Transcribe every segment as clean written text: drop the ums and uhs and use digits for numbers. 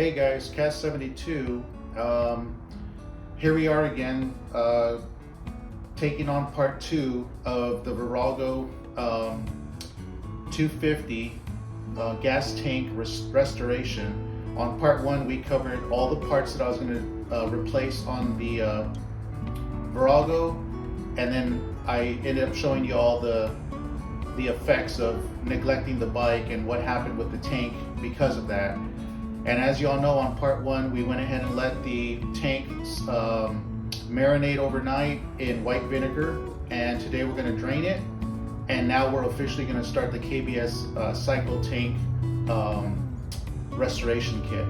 Hey guys, Cast 72. Here we are again, taking on part 2 of the Virago 250 gas tank restoration. On part 1, we covered all the parts that I was going to replace on the Virago, and then I ended up showing you all the effects of neglecting the bike and what happened with the tank because of that. And as you all know, on part 1, we went ahead and let the tank marinate overnight in white vinegar, and today we're going to drain it, and now we're officially going to start the KBS cycle tank restoration kit.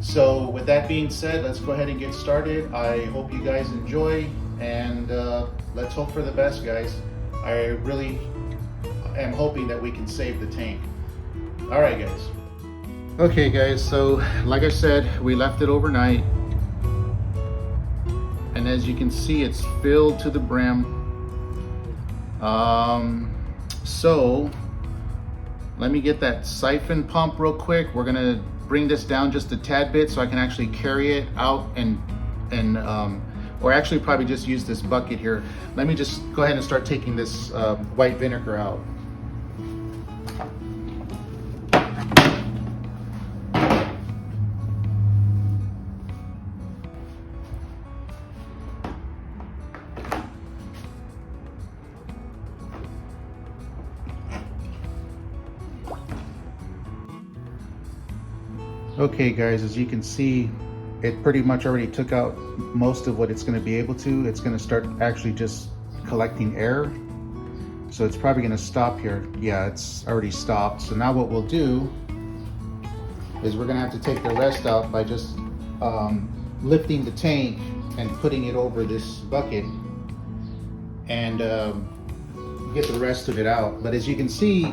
So with that being said, let's go ahead and get started. I hope you guys enjoy, and let's hope for the best, guys. I really am hoping that we can save the tank. All right, guys. Okay guys, so like I said, we left it overnight, and as you can see, it's filled to the brim. So let me get that siphon pump real quick. We're gonna bring this down just a tad bit so I can actually carry it out or actually probably just use this bucket here. Let me just go ahead and start taking this white vinegar out. Okay guys, as you can see, it pretty much already took out most of what it's going to be able to. It's going to start actually just collecting air. So it's probably going to stop here. Yeah, it's already stopped. So now what we'll do is we're going to have to take the rest out by just lifting the tank and putting it over this bucket and get the rest of it out. But as you can see,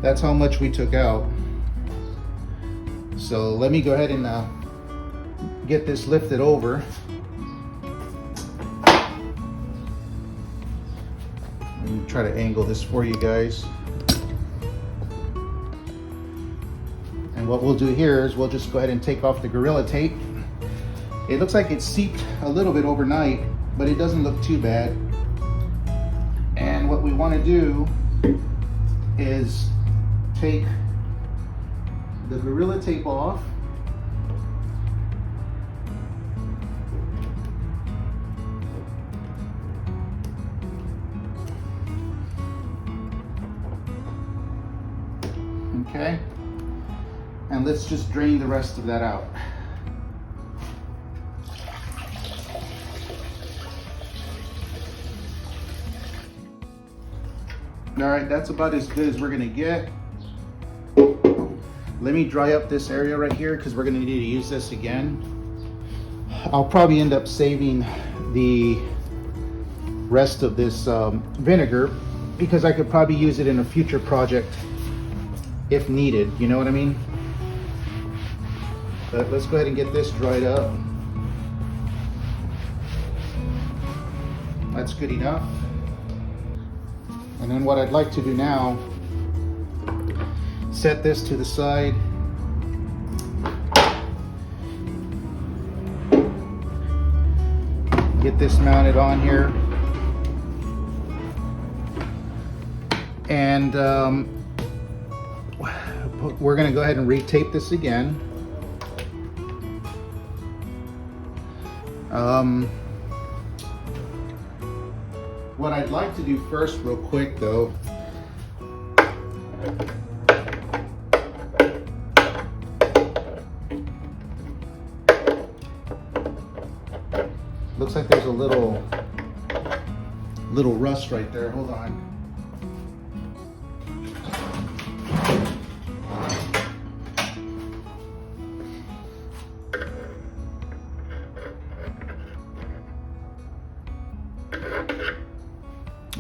that's how much we took out. So let me go ahead and get this lifted over. Let me try to angle this for you guys. And what we'll do here is we'll just go ahead and take off the Gorilla Tape. It looks like it's seeped a little bit overnight, but it doesn't look too bad. And what we want to do is take the Gorilla Tape off. Okay, and let's just drain the rest of that out. All right, that's about as good as we're gonna get. Let me dry up this area right here because we're going to need to use this again. I'll probably end up saving the rest of this vinegar because I could probably use it in a future project if needed, you know what I mean? But let's go ahead and get this dried up. That's good enough. And then what I'd like to do now, set this to the side. Get this mounted on here. And we're going to go ahead and retape this again. What I'd like to do first real quick though, looks like there's a little rust right there. Hold on.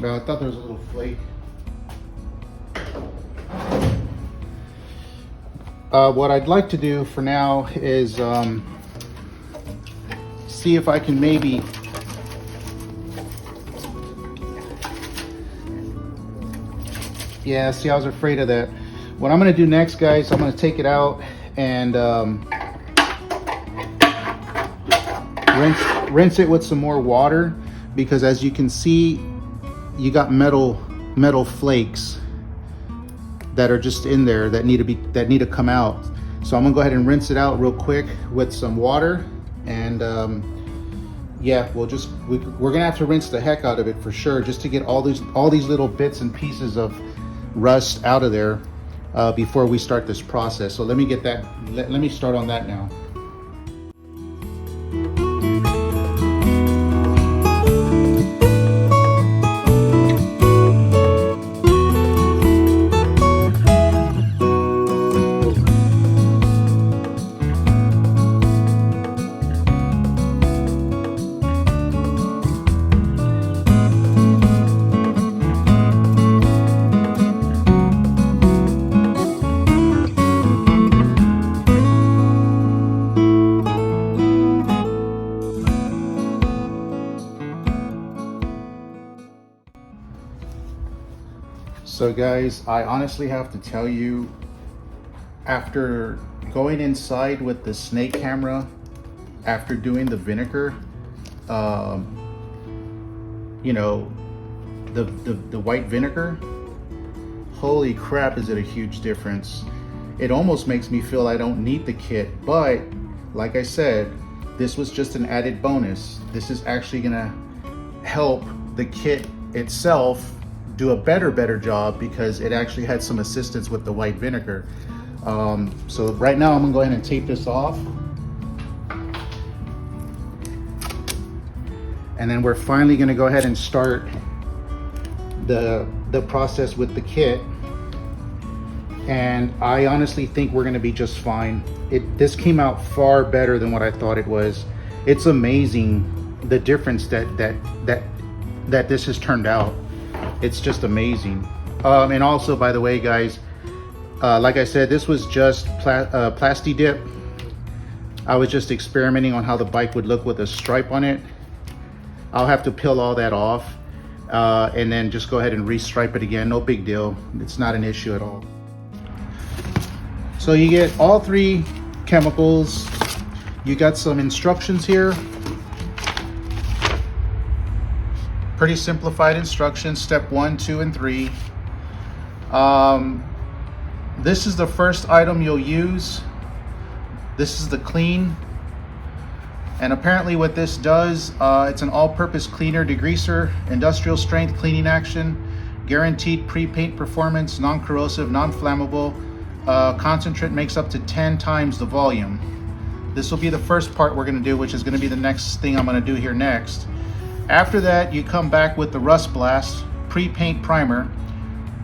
Well, I thought there was a little flake. What I'd like to do for now is see if I can maybe Yeah, see, I was afraid of that. What I'm gonna do next, guys, I'm gonna take it out and rinse it with some more water, because as you can see, you got metal flakes that are just in there that need to come out. So I'm gonna go ahead and rinse it out real quick with some water, and yeah, we're gonna have to rinse the heck out of it for sure, just to get all these little bits and pieces of rust out of there before we start this process. So let me start on that now. So guys, I honestly have to tell you, after going inside with the snake camera, after doing the vinegar, you know, the white vinegar, holy crap, is it a huge difference. It almost makes me feel I don't need the kit, but like I said, this was just an added bonus. This is actually gonna help the kit itself do a better job, because it actually had some assistance with the white vinegar. So right now I'm gonna go ahead and tape this off, and then we're finally gonna go ahead and start the process with the kit. And I honestly think we're gonna be just fine. This came out far better than what I thought it was. It's amazing the difference that this has turned out. It's just amazing. And also, by the way, guys, like I said, this was just plasti dip. I was just experimenting on how the bike would look with a stripe on it. I'll have to peel all that off and then just go ahead and restripe it again. No big deal. It's not an issue at all. So you get all 3 chemicals. You got some instructions here. Pretty simplified instructions, step 1, 2, and 3. This is the first item you'll use. This is the clean. And apparently what this does, it's an all-purpose cleaner, degreaser, industrial strength cleaning action, guaranteed pre-paint performance, non-corrosive, non-flammable. Concentrate makes up to 10 times the volume. This will be the first part we're gonna do, which is gonna be the next thing I'm gonna do here next. After that, you come back with the Rust Blast pre-paint primer.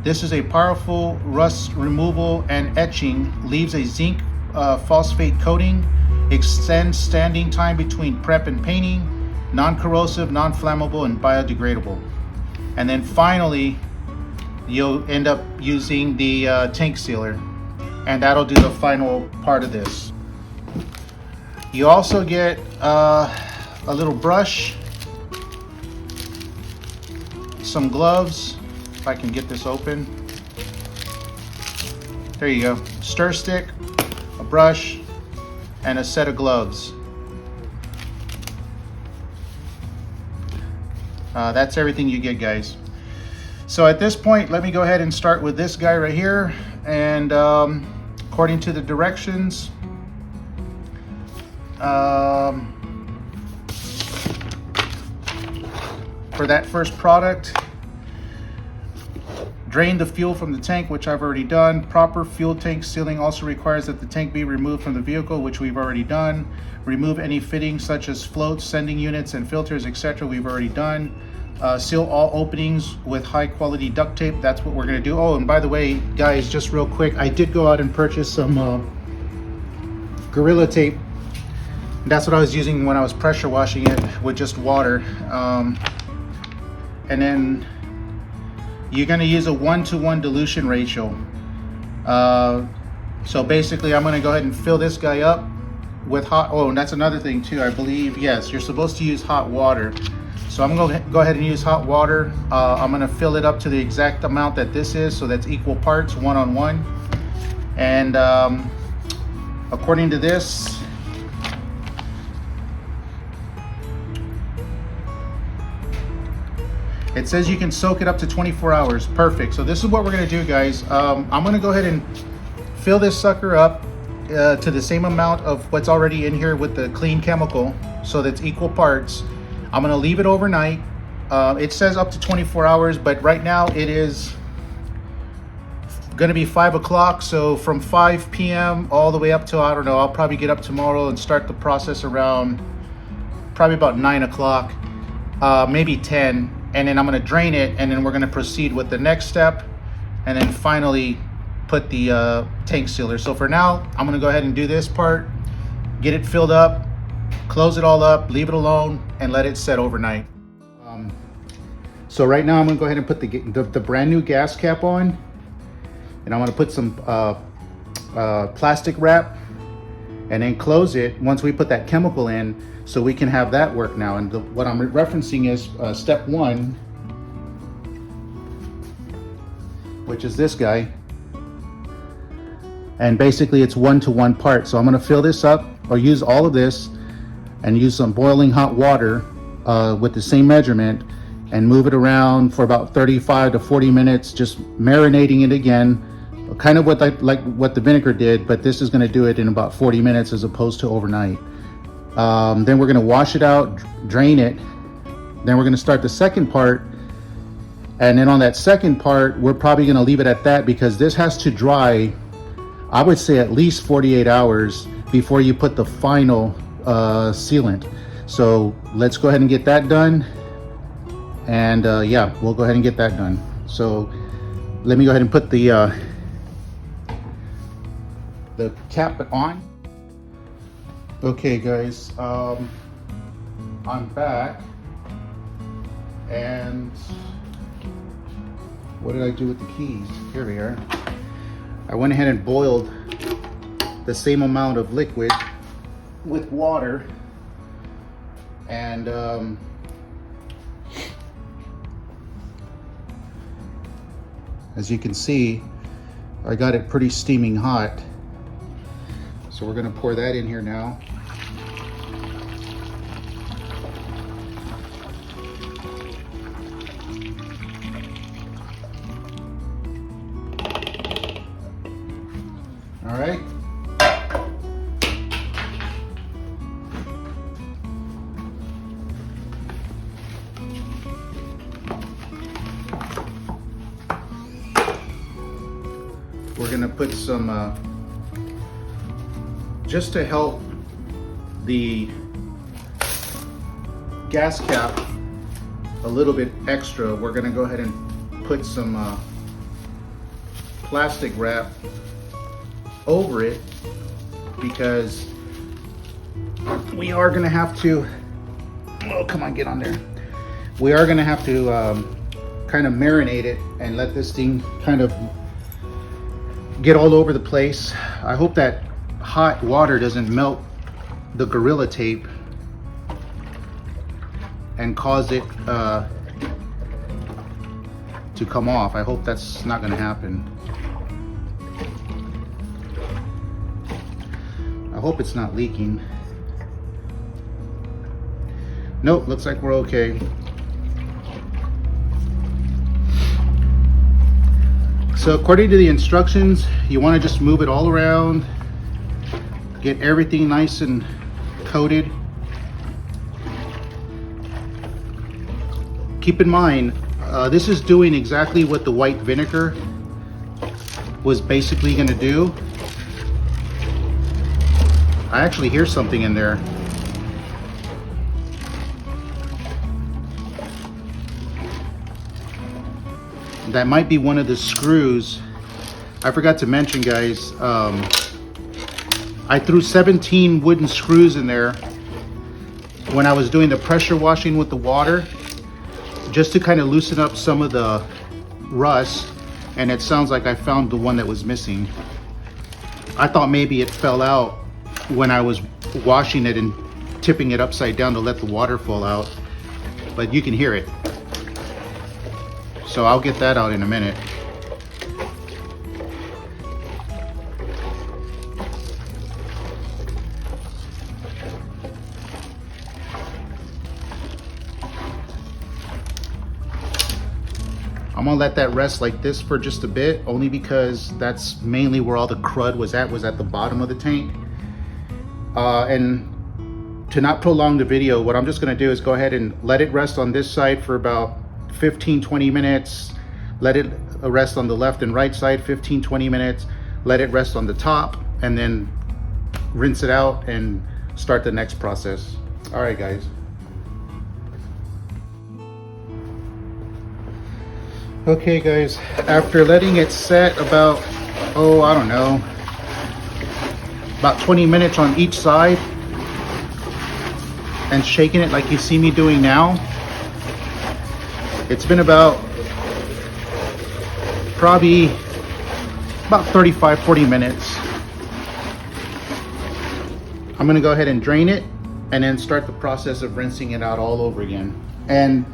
This is a powerful rust removal and etching, leaves a zinc phosphate coating, extends standing time between prep and painting, non-corrosive, non-flammable, and biodegradable. And then finally, you'll end up using the tank sealer, and that'll do the final part of this. You also get a little brush, some gloves, if I can get this open. There you go. Stir stick, a brush, and a set of gloves. That's everything you get, guys. So at this point, let me go ahead and start with this guy right here. And according to the directions, for that first product, drain the fuel from the tank, which I've already done. Proper fuel tank sealing also requires that the tank be removed from the vehicle, which we've already done. Remove any fittings such as floats, sending units, and filters, etc. We've already done. Seal all openings with high quality duct tape. That's what we're gonna do. Oh, and by the way, guys, just real quick, I did go out and purchase some Gorilla Tape. That's what I was using when I was pressure washing it with just water. And then you're gonna use a 1-to-1 dilution ratio. So basically I'm gonna go ahead and fill this guy up with hot, oh, and that's another thing too, I believe, yes, you're supposed to use hot water. So I'm gonna go ahead and use hot water. I'm gonna fill it up to the exact amount that this is, so that's equal parts, 1-on-1. And according to this, it says you can soak it up to 24 hours. Perfect. So this is what we're gonna do, guys. I'm gonna go ahead and fill this sucker up to the same amount of what's already in here with the clean chemical, so that's equal parts. I'm gonna leave it overnight. It says up to 24 hours, but right now it is gonna be 5 o'clock. So from 5 p.m. all the way up till, I don't know, I'll probably get up tomorrow and start the process around probably about 9 o'clock, maybe 10. And then I'm gonna drain it, and then we're gonna proceed with the next step, and then finally put the tank sealer. So for now, I'm gonna go ahead and do this part, get it filled up, close it all up, leave it alone, and let it set overnight. So right now I'm gonna go ahead and put the brand new gas cap on, and I'm gonna put some plastic wrap, and then close it once we put that chemical in, so we can have that work now. And what I'm referencing is step 1, which is this guy. And basically it's 1-to-1 part. So I'm gonna fill this up, or use all of this, and use some boiling hot water with the same measurement, and move it around for about 35 to 40 minutes, just marinating it again, kind of like what the vinegar did, but this is gonna do it in about 40 minutes as opposed to overnight. Then we're gonna wash it out, drain it. Then we're gonna start the second part. And then on that second part, we're probably gonna leave it at that, because this has to dry, I would say at least 48 hours before you put the final sealant. So let's go ahead and get that done. And yeah, we'll go ahead and get that done. So let me go ahead and put the cap on. Okay guys, I'm back, and what did I do with the keys? Here they are. I went ahead and boiled the same amount of liquid with water, and as you can see, I got it pretty steaming hot. So we're gonna pour that in here now. All right. We're gonna put some just to help the gas cap a little bit extra, we're gonna go ahead and put some plastic wrap over it, because we are gonna have to, oh come on, get on there. We are gonna have to kind of marinate it and let this thing kind of get all over the place. I hope that hot water doesn't melt the Gorilla Tape and cause it to come off. I hope that's not going to happen. I hope it's not leaking. Nope, looks like we're okay. So according to the instructions, you want to just move it all around, get everything nice and coated. Keep in mind, this is doing exactly what the white vinegar was basically going to do. I actually hear something in there. That might be one of the screws. I forgot to mention, guys, I threw 17 wooden screws in there when I was doing the pressure washing with the water, just to kind of loosen up some of the rust, and it sounds like I found the one that was missing. I thought maybe it fell out when I was washing it and tipping it upside down to let the water fall out, but you can hear it. So I'll get that out in a minute. I'm gonna let that rest like this for just a bit, only because that's mainly where all the crud was at the bottom of the tank. And to not prolong the video, what I'm just gonna do is go ahead and let it rest on this side for about 15-20 minutes. Let it rest on the left and right side 15-20 minutes. Let it rest on the top, and then rinse it out and start the next process. All right, guys. Okay, guys, after letting it set about, I don't know, about 20 minutes on each side, and shaking it like you see me doing now, it's been about probably about 35-40 minutes. I'm gonna go ahead and drain it and then start the process of rinsing it out all over again. And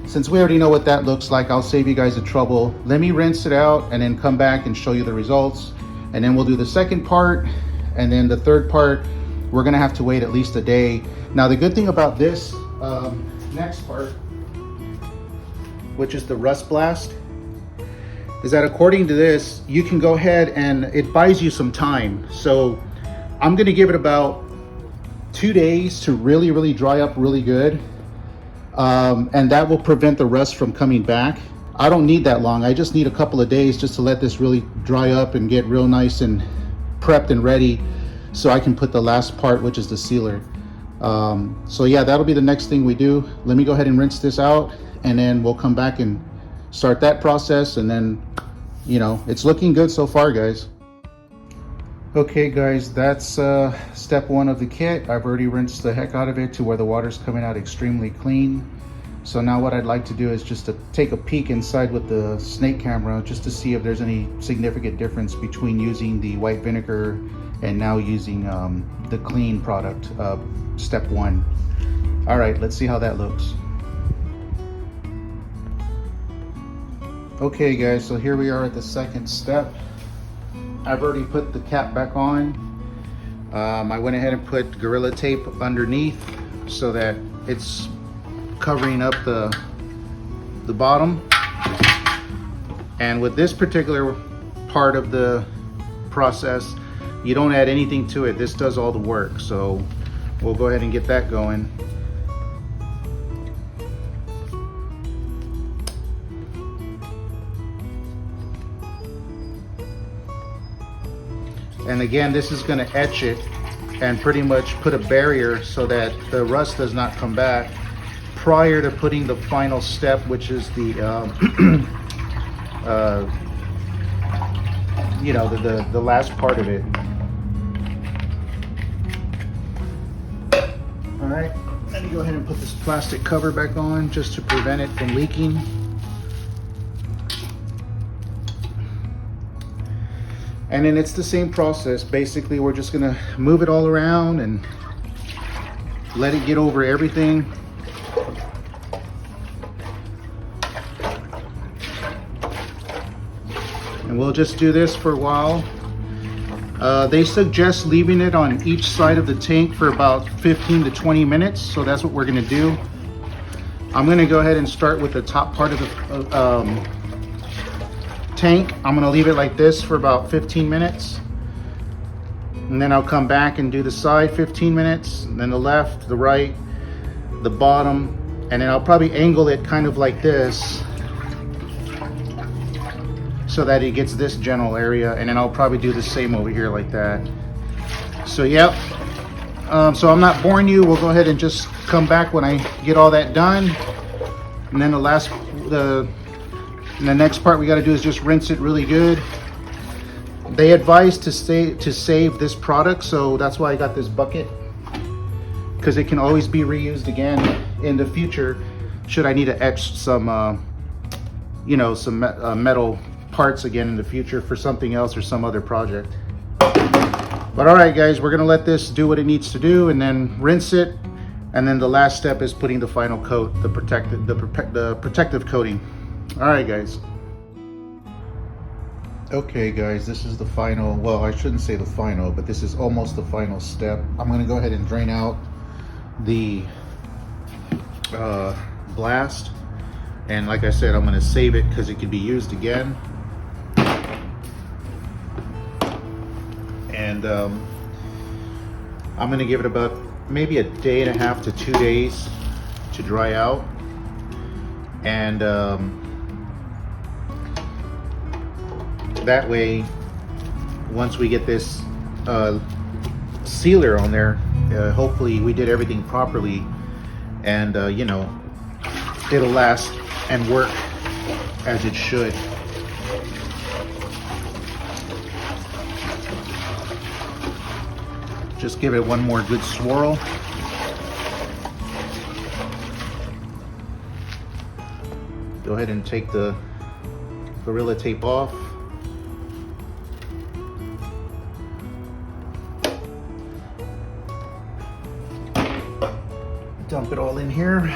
since we already know what that looks like, I'll save you guys the trouble. Let me rinse it out and then come back and show you the results. And then we'll do the second part, and then the third part, we're gonna have to wait at least a day. Now, the good thing about this next part, which is the rust blast, is that according to this, you can go ahead and it buys you some time. So I'm gonna give it about 2 days to really dry up really good. And that will prevent the rust from coming back. I don't need that long. I just need a couple of days just to let this really dry up and get real nice and prepped and ready, so I can put the last part, which is the sealer. So yeah, that'll be the next thing we do. Let me go ahead and rinse this out, and then we'll come back and start that process. And then, you know, it's looking good so far, guys. Okay, guys, that's step one of the kit. I've already rinsed the heck out of it to where the water's coming out extremely clean. So now what I'd like to do is just to take a peek inside with the snake camera, just to see if there's any significant difference between using the white vinegar and now using the clean product, step one. All right, let's see how that looks. Okay, guys, so here we are at the second step. I've already put the cap back on. I went ahead and put Gorilla Tape underneath so that it's covering up the bottom. And with this particular part of the process, you don't add anything to it. This does all the work. So we'll go ahead and get that going. And again, this is going to etch it and pretty much put a barrier so that the rust does not come back prior to putting the final step, which is the you know, the last part of it. All right, let me go ahead and put this plastic cover back on just to prevent it from leaking. And then it's the same process. Basically, we're just gonna move it all around and let it get over everything. And we'll just do this for a while. They suggest leaving it on each side of the tank for about 15 to 20 minutes. So that's what we're gonna do. I'm gonna go ahead and start with the top part of the tank. I'm gonna leave it like this for about 15 minutes. And then I'll come back and do the side 15 minutes, and then the left, the right, the bottom, and then I'll probably angle it kind of like this so that it gets this general area, and then I'll probably do the same over here like that. So yep, so I'm not boring you. We'll go ahead and just come back when I get all that done. And then the next part we got to do is just rinse it really good. They advise to save this product, so that's why I got this bucket, because it can always be reused again in the future should I need to etch some you know, some metal parts again in the future for something else or some other project. But all right, guys, we're gonna let this do what it needs to do and then rinse it. And then the last step is putting the final coat, the protective coating. All right, guys. Okay, guys, this is the final, well, I shouldn't say the final, but this is almost the final step. I'm gonna go ahead and drain out the blast. And like I said, I'm going to save it because it can be used again. And I'm going to give it about maybe a day and a half to 2 days to dry out. And that way, once we get this sealer on there, hopefully we did everything properly, and you know, it'll last and work as it should. Just give it one more good swirl. Go ahead and take the Gorilla Tape off. Dump it all in here.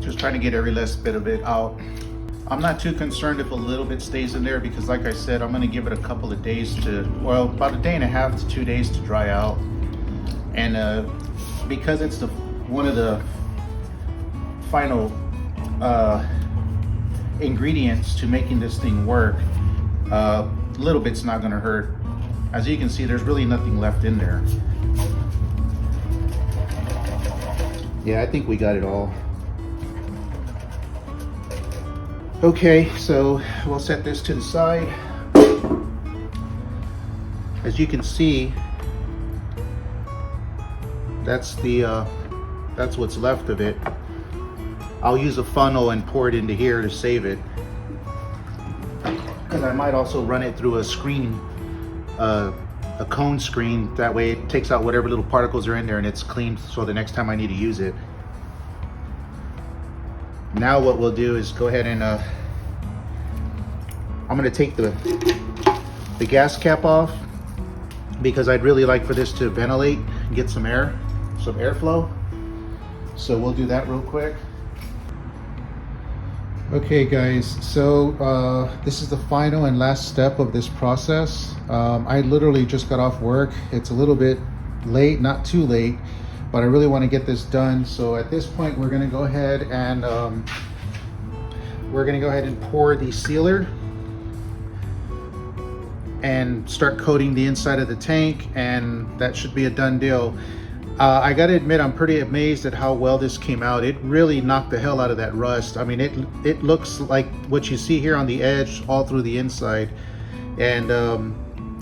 Just trying to get every last bit of it out. I'm not too concerned if a little bit stays in there, because like I said, I'm going to give it a couple of days to, well, about a day and a half to 2 days to dry out. And because it's one of the final ingredients to making this thing work, a little bit's not going to hurt. As you can see, there's really nothing left in there. Yeah, I think we got it all. Okay, so we'll set this to the side. As you can see, that's what's left of it. I'll use a funnel and pour it into here to save it, because I might also run it through a screen, a cone screen. That way it takes out whatever little particles are in there and it's clean, so the next time I need to use it. Now what we'll do is go ahead and I'm going to take the gas cap off, because I'd really like for this to ventilate and get some air, some airflow. So we'll do that real quick. Okay guys, so this is the final and last step of this process. I literally just got off work. It's a little bit late, not too late, but I really want to get this done. So at this point, we're going to go ahead and pour the sealer and start coating the inside of the tank, and that should be a done deal. I gotta admit, I'm pretty amazed at how well this came out. It really knocked the hell out of that rust. I mean, it looks like what you see here on the edge all through the inside, and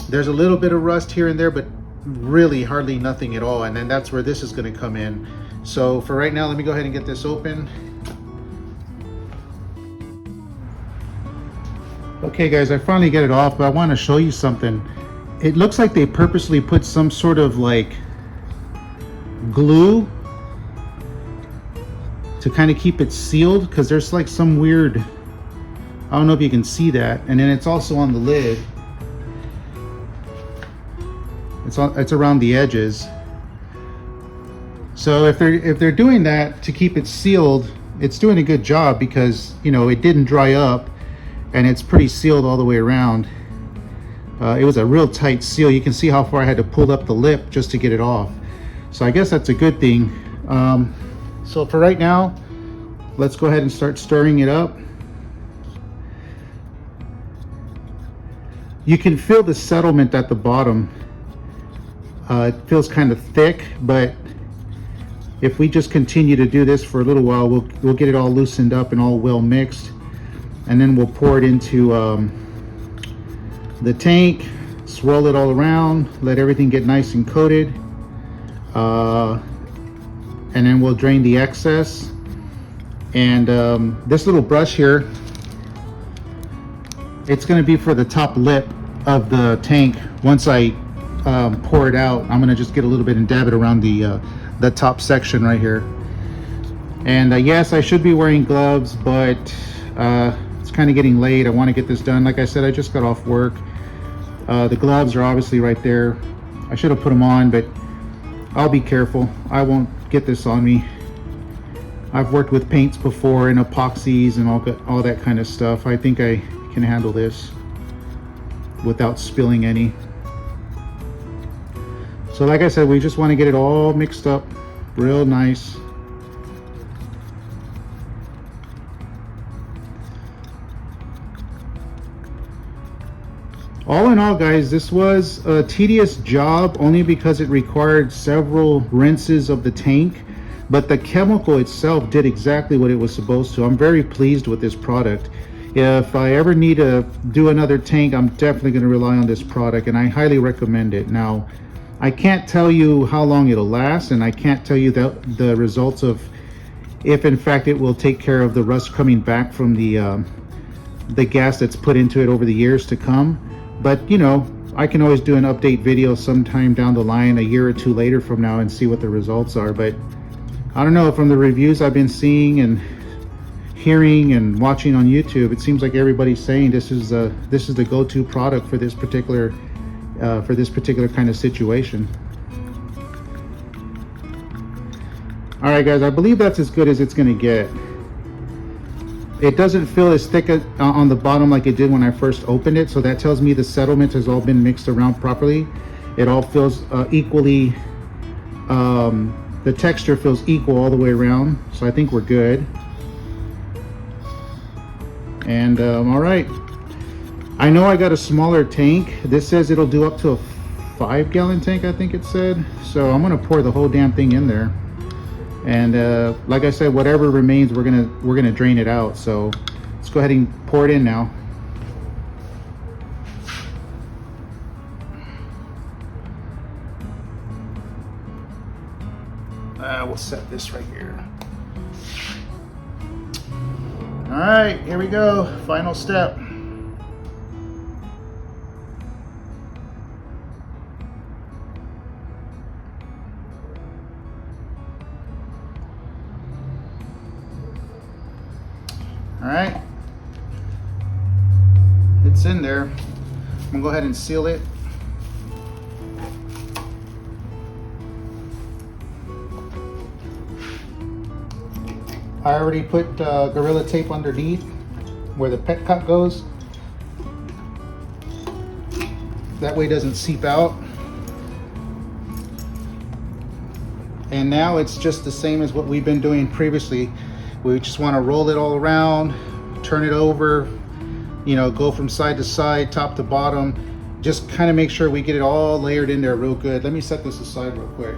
there's a little bit of rust here and there, but really hardly nothing at all. And then that's where this is going to come in. So for right now, let me go ahead and get this open. Okay guys, I finally get it off, but I want to show you something. It looks like they purposely put some sort of like glue to kind of keep it sealed, because there's like some weird, I don't know if you can see that, and then it's also on the lid. It's around the edges. So if they're doing that to keep it sealed, it's doing a good job, because you know it didn't dry up and it's pretty sealed all the way around. It was a real tight seal. You can see how far I had to pull up the lip just to get it off. So I guess that's a good thing. So for right now, let's go ahead and start stirring it up. You can feel the settlement at the bottom. It feels kind of thick, but if we just continue to do this for a little while, we'll get it all loosened up and all well mixed, and then we'll pour it into the tank, swirl it all around, let everything get nice and coated, and then we'll drain the excess. And this little brush here It's going to be for the top lip of the tank. Once I pour it out, I'm going to just get a little bit and dab it around the top section right here. And yes, I should be wearing gloves, but it's kind of getting late. I want to get this done. Like I said, I just got off work. The gloves are obviously right there. I should have put them on, but I'll be careful. I won't get this on me. I've worked with paints before and epoxies and all that kind of stuff. I think I can handle this without spilling any. So like I said, we just want to get it all mixed up real nice. All in all, guys, this was a tedious job only because it required several rinses of the tank, but the chemical itself did exactly what it was supposed to. I'm very pleased with this product. If I ever need to do another tank, I'm definitely going to rely on this product, and I highly recommend it. Now, I can't tell you how long it'll last, and I can't tell you the results of if in fact it will take care of the rust coming back from the gas that's put into it over the years to come. But you know, I can always do an update video sometime down the line, a year or two later from now, and see what the results are. But I don't know, from the reviews I've been seeing and hearing and watching on YouTube, it seems like everybody's saying this is the go-to product for this particular kind of situation. All right, guys, I believe that's as good as it's going to get. It doesn't feel as thick on the bottom like it did when I first opened it, so that tells me the settlement has all been mixed around properly. It all feels equally, the texture feels equal all the way around, so I think we're good. And all right, I know I got a smaller tank. This says it'll do up to a 5-gallon tank, I think it said. So I'm gonna pour the whole damn thing in there. And like I said, whatever remains, we're gonna drain it out. So let's go ahead and pour it in now. We'll set this right here. All right, here we go. Final step. All right, it's in there. I'm gonna go ahead and seal it. I already put Gorilla Tape underneath where the pet cut goes. That way it doesn't seep out. And now it's just the same as what we've been doing previously. We just want to roll it all around, turn it over, you know, go from side to side, top to bottom. Just kind of make sure we get it all layered in there real good. Let me set this aside real quick.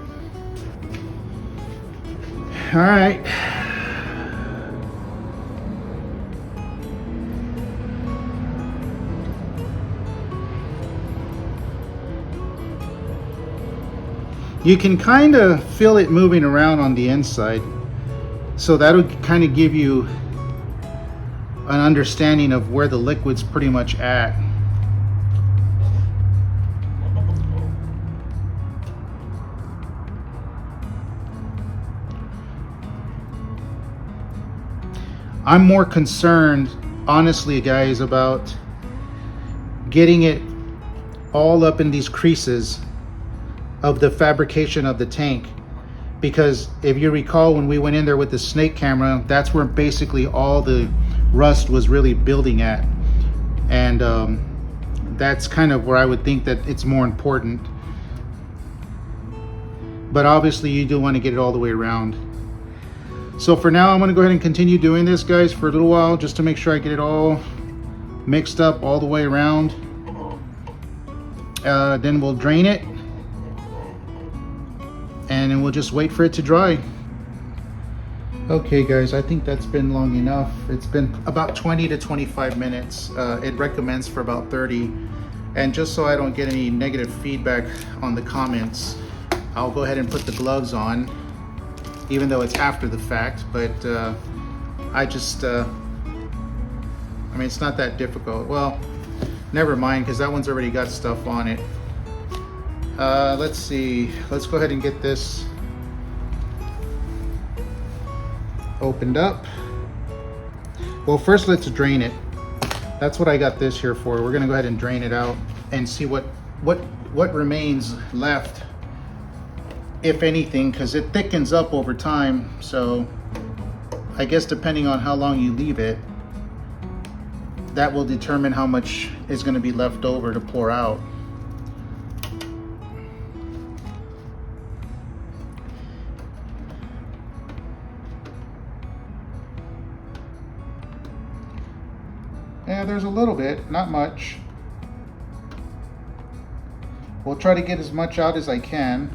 All right. You can kind of feel it moving around on the inside. So that'll kind of give you an understanding of where the liquid's pretty much at. I'm more concerned, honestly, guys, about getting it all up in these creases of the fabrication of the tank. Because if you recall, when we went in there with the snake camera, that's where basically all the rust was really building at. And that's kind of where I would think that it's more important. But obviously you do want to get it all the way around. So for now, I'm going to go ahead and continue doing this, guys, for a little while, just to make sure I get it all mixed up all the way around. Then we'll drain it. And then we'll just wait for it to dry. Okay, guys, I think that's been long enough. It's been about 20 to 25 minutes. It recommends for about 30. And just so I don't get any negative feedback on the comments, I'll go ahead and put the gloves on, even though it's after the fact. But I mean, it's not that difficult. Well, never mind, because that one's already got stuff on it. Let's see, let's go ahead and get this opened up. Well, first let's drain it. That's what I got this here for. We're gonna go ahead and drain it out and see what remains left, if anything, because it thickens up over time. So I guess depending on how long you leave it, that will determine how much is going to be left over to pour out. Yeah, there's a little bit, not much. We'll try to get as much out as I can.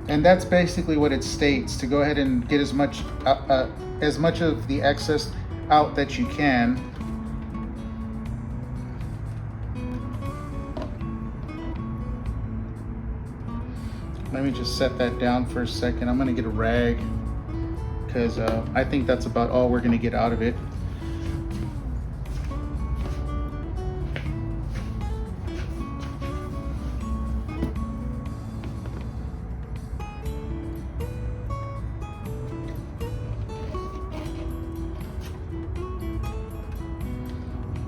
And that's basically what it states, to go ahead and get as much of the excess out that you can. Let me just set that down for a second. I'm gonna get a rag, because I think that's about all we're gonna get out of it.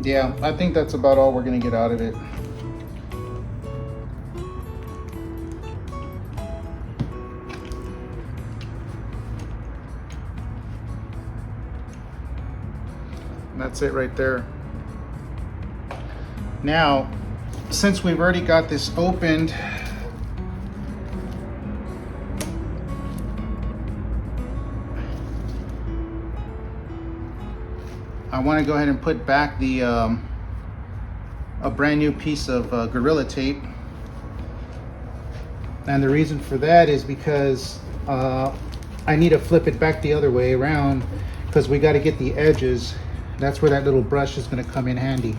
Yeah, I think that's about all we're gonna get out of it. And that's it right there. Now, since we've already got this opened, I want to go ahead and put back the a brand new piece of Gorilla Tape. And the reason for that is because I need to flip it back the other way around, because we got to get the edges. That's where that little brush is going to come in handy.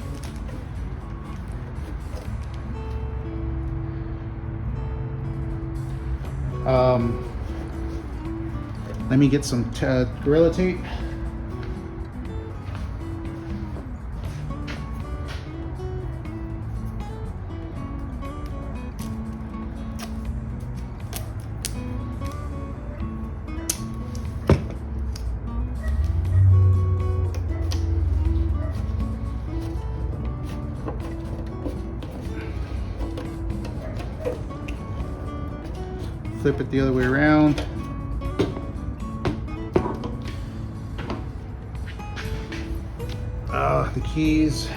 Let me get some Gorilla Tape. Flip it the other way around. The keys.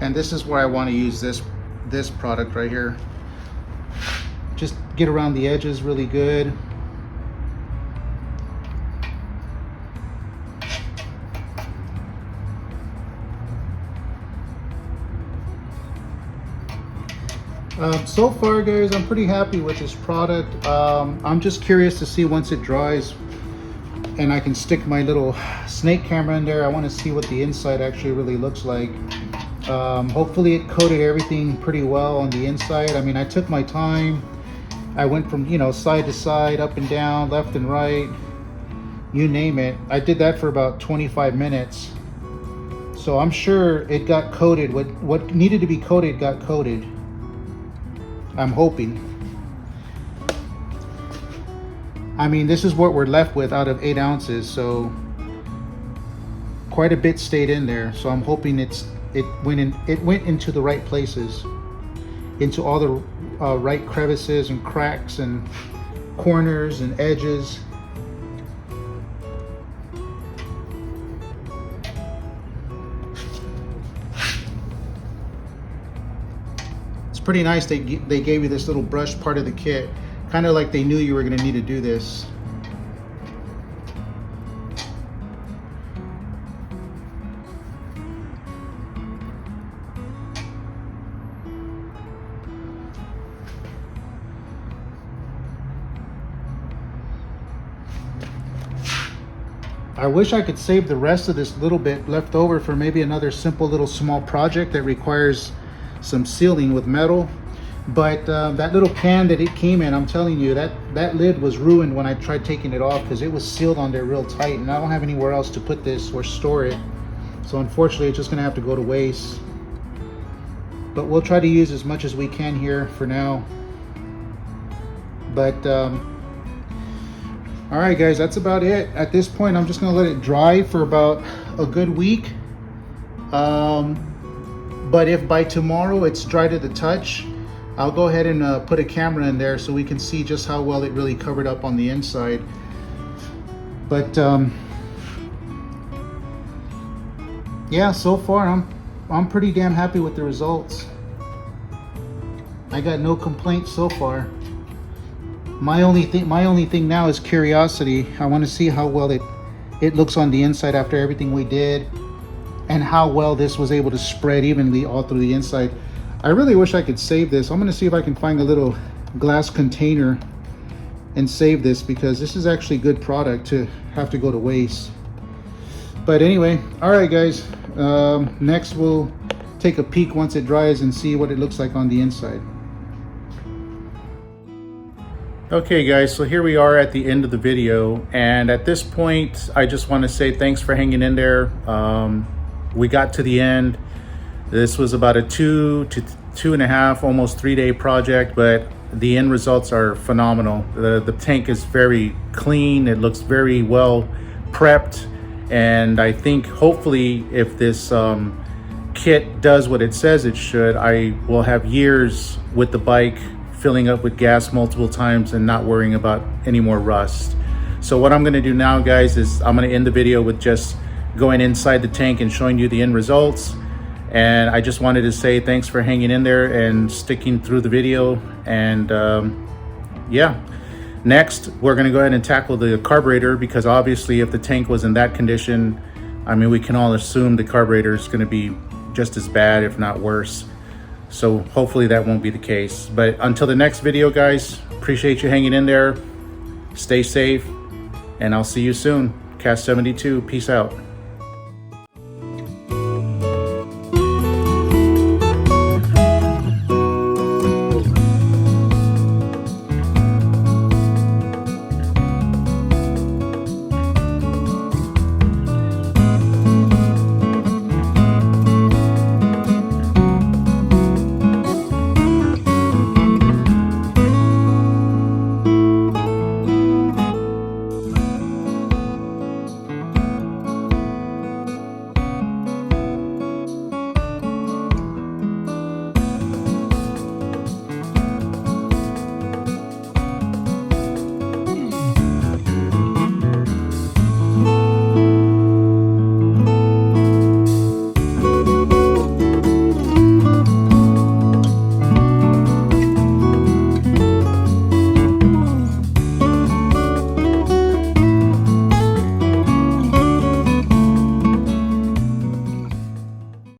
And this is where I want to use this product right here. Just get around the edges really good. So far, guys, I'm pretty happy with this product. I'm just curious to see once it dries and I can stick my little snake camera in there. I want to see what the inside actually really looks like. Hopefully it coated everything pretty well on the inside. I mean, I took my time. I went from, side to side, up and down, left and right, you name it. I did that for about 25 minutes. So I'm sure it got coated. What needed to be coated got coated. I'm hoping. I mean, this is what we're left with out of 8 ounces. So quite a bit stayed in there. So I'm hoping it went into the right places, into all the right crevices and cracks and corners and edges. pretty nice. They gave you this little brush part of the kit, kind of like they knew you were going to need to do this. I wish I could save the rest of this little bit left over for maybe another simple little small project that requires some sealing with metal. But that little can that it came in, I'm telling you, that lid was ruined when I tried taking it off because it was sealed on there real tight, and I don't have anywhere else to put this or store it. So unfortunately, it's just gonna have to go to waste. But we'll try to use as much as we can here for now. But all right, guys, that's about it. At this point, I'm just gonna let it dry for about a good week. But if by tomorrow it's dry to the touch, I'll go ahead and put a camera in there so we can see just how well it really covered up on the inside. But yeah, so far I'm pretty damn happy with the results. I got no complaints so far. My only thing now is curiosity. I want to see how well it looks on the inside after everything we did, and how well this was able to spread evenly all through the inside. I really wish I could save this. I'm going to see if I can find a little glass container and save this, because this is actually good product to have to go to waste. But anyway, all right, guys. Next we'll take a peek once it dries and see what it looks like on the inside. Okay guys, so here we are at the end of the video, and at this point I just want to say thanks for hanging in there. We got to the end. This was about a 2 to 2.5, almost 3-day project, but the end results are phenomenal. The tank is very clean, it looks very well prepped, and I think hopefully if this kit does what it says it should, I will have years with the bike, filling up with gas multiple times and not worrying about any more rust. So what I'm gonna do now, guys, is I'm gonna end the video with just going inside the tank and showing you the end results. And I just wanted to say thanks for hanging in there and sticking through the video. And yeah, next we're gonna go ahead and tackle the carburetor, because obviously if the tank was in that condition, I mean, we can all assume the carburetor is gonna be just as bad, if not worse. So hopefully that won't be the case. But until the next video, guys, appreciate you hanging in there. Stay safe, and I'll see you soon. Cast 72, peace out.